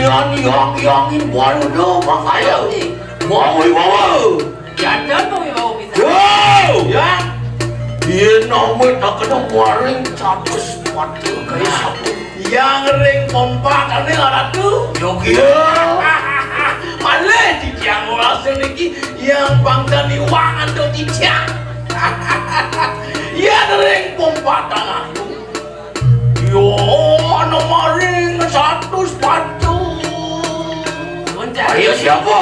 yang waduh makanya mau Jangan mau bisa. Ya. Dia nomor tak kena waring catus mati kayak siapa? Yang ring pompa kan nih ada tuh. Yogia. Malah di tiang langsung lagi yang bangsa ni wangan tuh di tiang. Ya ring pompa tangan tuh. Yo nomor ring 100 batu. Ayo siapa?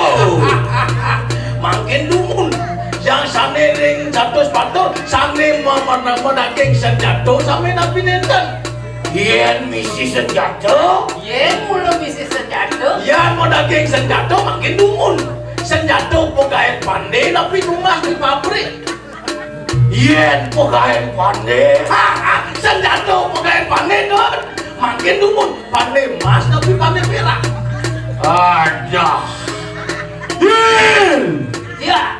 Makin dumun. Yang sana ring 100 batu, sana nama daging senjata sampai nabi nenten. Yen misi senjata. Yen mula misi senjata. Yang mau daging senjata makin dumun. Senjata pegawai pandai tapi rumah di pabrik. Yen pegawai pandai. Senjata pegawai pandai kan. Makin dumun. Pandai emas tapi pandai perak. Ada. Yen. Ya.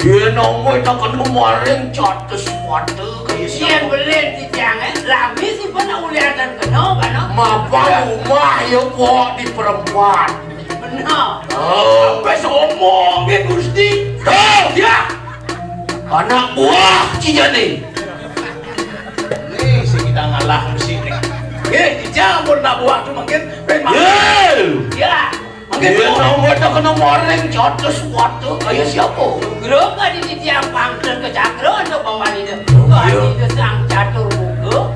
Yen nomor tak kena waring catus mati kayak siapa? Yen beli di tiang lami sih pernah uliatan kena kan? Mapa rumah ya kok di perempuan. Benar. Sampai ngomongin Gusti. Ya. Anak buah Cijani. Nih si kita ngalah mesti nih. Jangan pernah buah tu makin. Ya. Makin Yen nomor tak kena waring catus mati kayak siapa? Grup kan di tiang pangkel ke cakro untuk bawa itu. Bukan itu sang catur muka.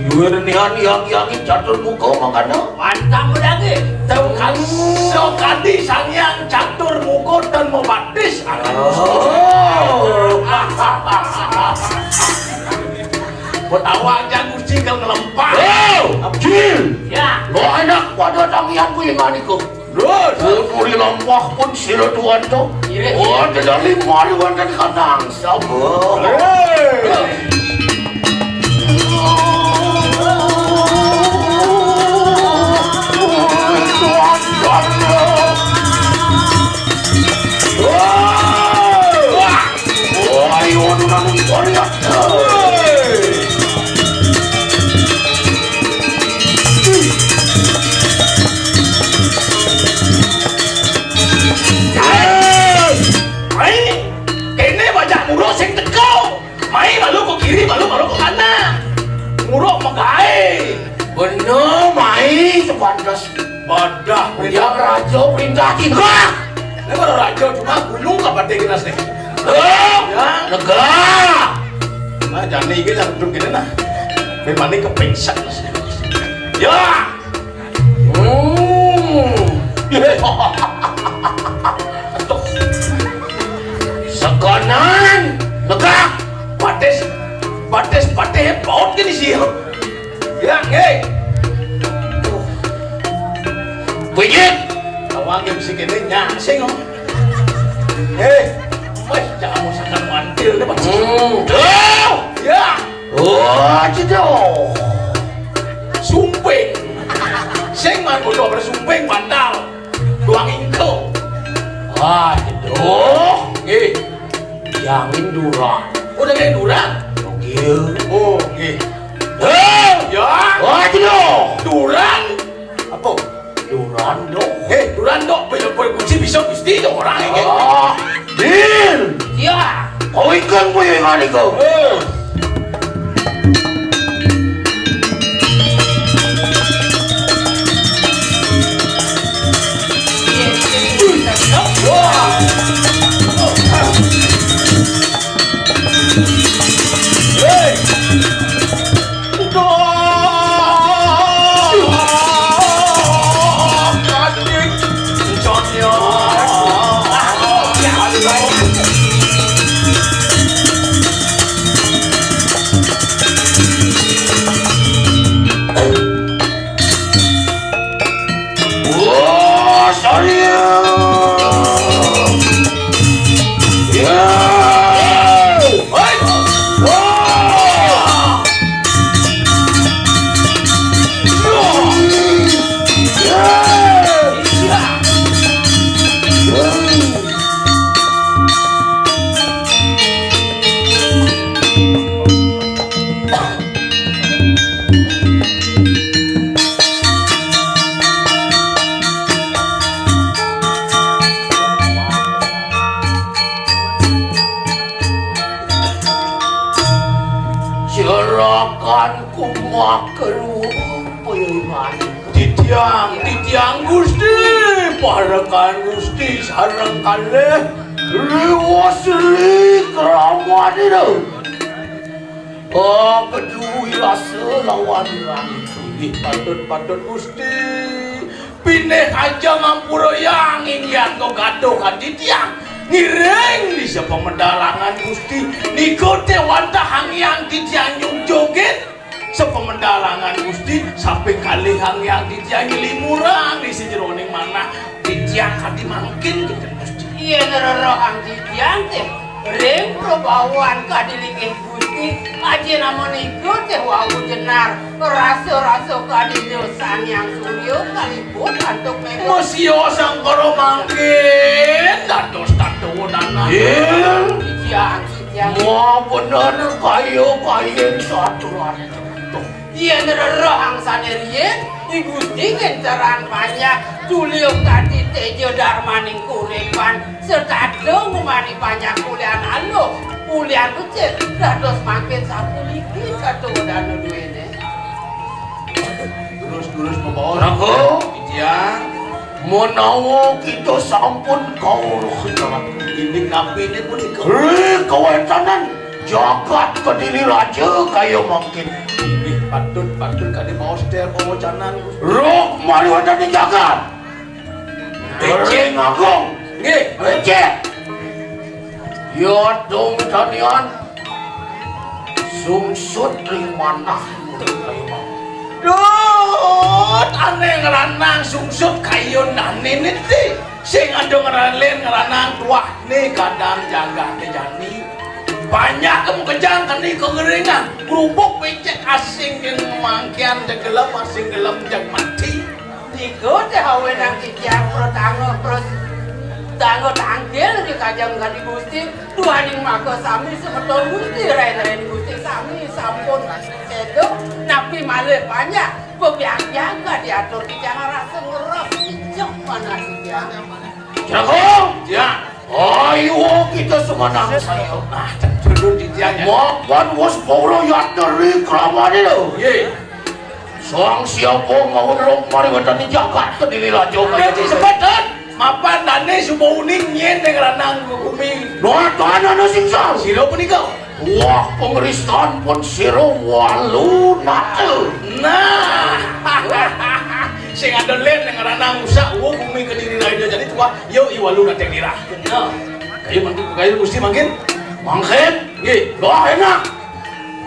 Dua nihan yang catur muka makanya. Mantap lagi. Tahu kan sekali sang yang catur muka dan membaptis anak. Pertawa aja Gusti kau ngelempar. Jil. Ya. Lo enak pada tangian ku yang maniku. Puri lempah pun sila tuan tu. Oh, tidak lima ribuan dan kanang sabar. Bener, mai sepantas Badah dia raja perintah kita. Ini baru raja cuma gunung kapan dia kena sih? Negara. Nah, jangan ini lah duduk gini nah. Memang ini kepingsan lah sih. Ya. Sekanan negara. Bates baut gini sih. Ya, hei. Begit. Awang yang mesti gini nyasing oh. Hei, mas jangan masakan mantil deh mas. Ya. Oh, cedoh. Sumping. Sing man bodoh bersumping bantal. Doang ingko. Ah, cedoh. Jangin durang. Udah kayak durang. Oke. Oh, oke. Ya. Oh, cedoh. Durang. Apa? Durando. Durando. Boleh kunci bisa Gusti itu orang ini. Ah, Din. Ya. Kau ikan punya yang ada kau. Titiang Gusti, parekan Gusti sareng kalih Riwasli keramat itu. Keduhilah selawan patut Gusti. Pineh aja ngampura yang ingin kau gaduh titiang. Ngiring di sepemendalangan Gusti. Nikote wantah hangyang titiang yung joget. Sepemendalangan Gusti sampai kali hangyang titiang limurang di sejeroning mana titiang kadi mangkin gitu Gusti. Iya nerorohang titiang teh ring probawaan kadilikin Gusti aja namun ikut teh wawu jenar rasa-rasa kadil Sanyang Suryo kalipun antuk mego Musio sangkoro mangkin dados-dadonan titiang mau bener kayu satu lagi. iya nerorohang sanerian di Gusti kencaran banyak tuliuk tadi tejo darmaning kurepan serta dong ngumani banyak kulian alo kulian kecil dados makin satu lagi satu dana duitnya terus membawa Rago titiang menawa kita sampun kau ini napi ini pun kewetanan jagat kediri raja kaya mungkin patut kadi mau setel pemocanan roh mari wadah di jagat Ece ngagong nggih Ece ya dong tanian sungsut rimanah Dut, aneh ngeranang sungsut kayu nani niti sing ado ngeranang tuah nih kadang jaga kejani banyak kamu kejang kan nih kengeringan kerupuk becek asing yang mangkian degelem asing gelem jak mati Niko teh hawenang titiang tanggo tanggil di kajang kadi Gusti tuhaning maka sami sebetul Gusti rai Gusti sami sampun sedo napi malih banyak bebiang-biang diatur titiang rasa ngeras ijek mana titiang Jago ya ayo kita semanang saya dulu titiangnya makan was polo yat dari keramat itu soang siapa mau rok mari wadah di jagat kediri raja kaya sepadan mapan dane semua uning nyen yang ranang bumi doa anak singsa siro punika wah pengeristan pun siro walu nate nah sing ada len yang ranang usak bumi kediri raja jadi tua yo iwalu nate dirah kayu mangkin kayu Gusti mangkin nggih doa enak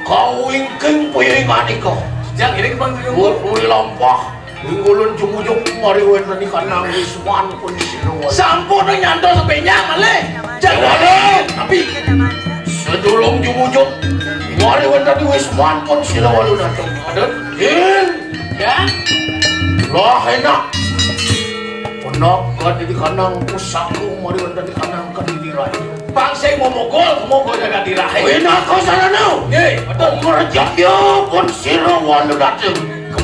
kau ingking puyiringan iko yang ini bang Wui lampah Winggulun jumujuk mari wena di kanang wisman pun siro sampun nyanto sepenya malih jangan tapi sedulung jumujuk mari wena di wisman pun siro walu datang aden ya lah enak penak kan di kanang pusaku mari wena di kanang kan di raja bangsa mau mogol jaga dirahe enak kau sana nau betul merejak ya pun siro walu datang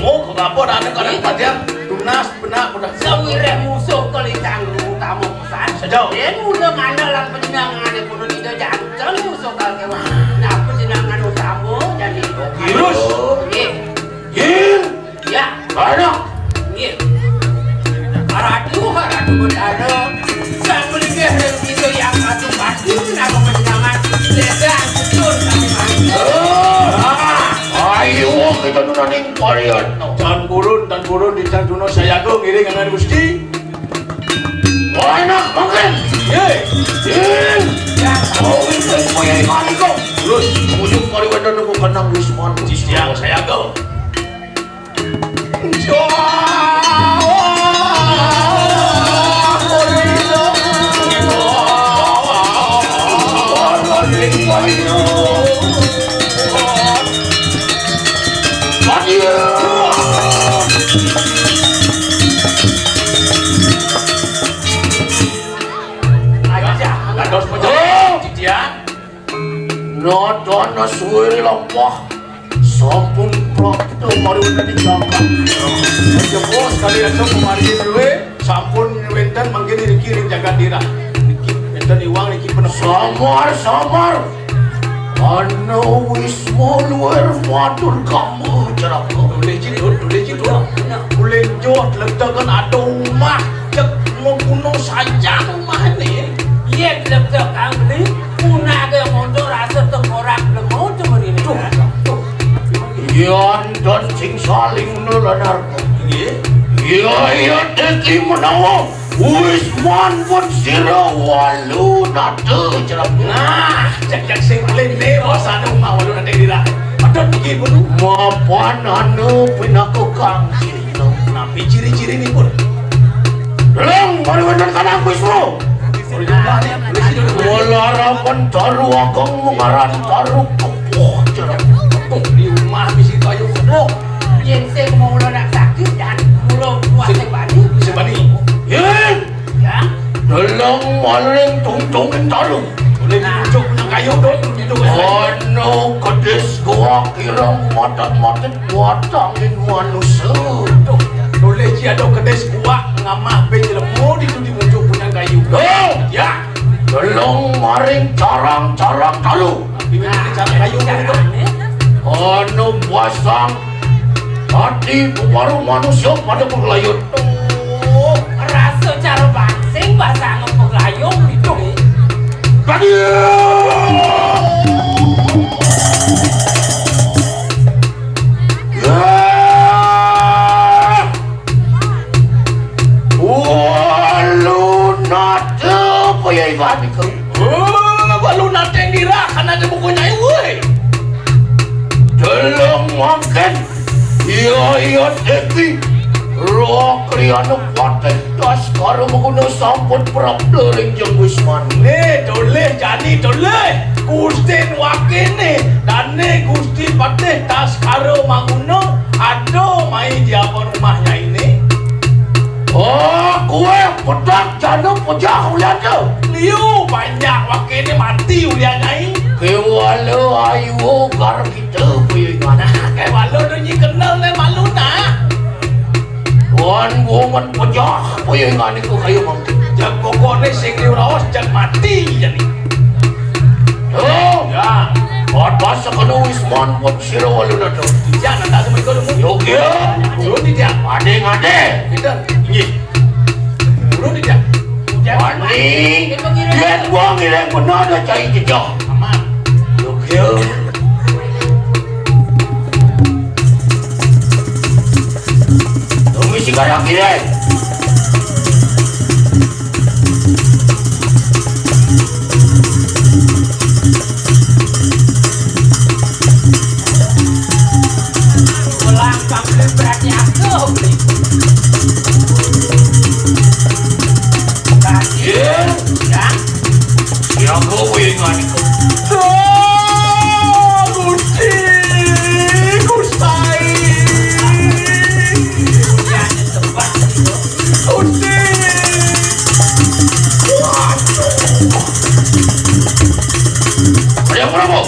kamu kagapon ane kadang padiang tunas benak udah sewireh musuh kelicang tamu pesan sejauh dan udah ngandalan penjenangan yang kudu tidak jancel musuh kalkewan nah penjenangan utamu jadi virus yin ya enak iya haradu bedara sang melingkeh itu yang padu kenapa penjenangan sedang betul kami ayo kita nunaning parian dan burun di Tanduno saya go ngiring dengan Gusti enak makan yin oh itu punya ikan kok terus ujung mari wena nunggu kanang wisman siang saya go Nodana suwiri lampah sampun prakto mari wena dijaga aja bos kali esok kemari dulu sampun wenten mangkin dikirim jaga dira niki wenten iwang niki penuh samar anu wismo luar matur kamu jarak Duleci tuh. Kulenjot ledakan ada rumah cek mau kuno saja rumah nih. Iya ledakan beli punah ke motor rasa tengkorak lemot cuma ini. Yan dan sing saling nulanar. Iya teki menawa Wisman pun sira walu nate cerap. Nah, cek sing lene bosan rumah walu nate dira. Ada begini pun. Mapan anu pinaku kang sino. Napi ciri-ciri ini pun. Lang mari bener kanang Wisnu. Walarapan taru agang mengaran taru kepoh cerap. Di rumah bisi kayu kepoh. Yen sing mau nak sakit dan mulo kuat sebani. Sebani. Yen. Ya. Dalang maling tungtungin taru. Boleh dibujuk punya kayu dong. Ano kedis gua kira matat-matat watangin manusia. Boleh ada kedes buah ngamah benjelemu dibujuk punya kayu. Ya. Dalang maring carang-carang talu. Gimana cara kayu itu? Ano basang hati baru manusia pada berlayut. Rasa cara bangsing basang peglayung itu. Tadi. Walu nate payah ibadi kau. Walu nate yang dirahkan ada bukunya woi. Dalam makan iya teki roh kriana paten das karo menggunakan sampun perap dering jeng Wisman. Nih doleh jadi doleh Gusti wakene dan nih Gusti pateh tas karo manguno ado main di apa rumahnya ini. Oh kue pedang jana pejah uliannya. Liu banyak wakene mati uliannya ini. Kewala ayu gar kita punya mana? Kewala donyi kenal nih malu nah. Wan woman pejah punya ngani ku kayu mangki. Jak kokone sing liuraos jak mati jadi. Oh ya. Buat bahasa kena Wisman buat sira walu nado. Jangan nanda sama ikut dulu. Yogia. Buru tidak. Ade. Kita ini. Buru tidak. Wani. Yen gua ngireng benar ada cai jejak. Aman. Yogia. Tunggu si garang ngireng. Berarti aku Yen. ya. Ya gua wingan itu. Gusti Gustai Jangan tempat itu. Gusti Ada yang berapa?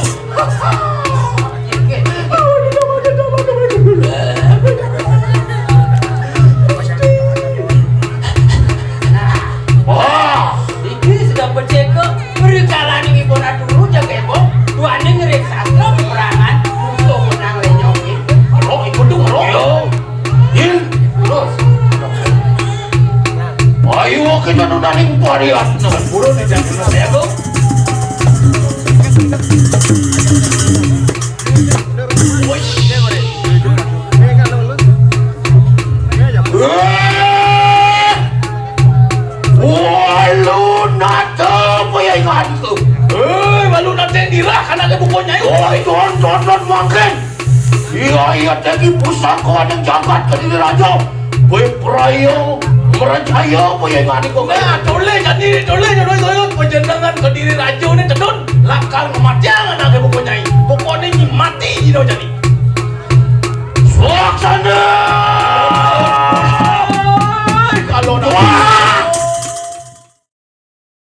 Wah, Iki sudah bercekok berkala nih ibu dulu jaga ibu. Dua nih ngerik sastra peperangan musuh menang lenyongin. Ro ikut dong ro. yo. Yen. Terus Ayo kita nudaning parian. Buru tidak kenal ya kok. Walu nata payah ingat itu. Walu nanti yang dirahkan ada bukunya itu. Oh, don makan. Iya tegi pusaka yang jagat ke diri raja. Boy prayo merajaya payah ingat itu. Nah, doleh jadi doleh penjenengan ke diri raja ini cedot.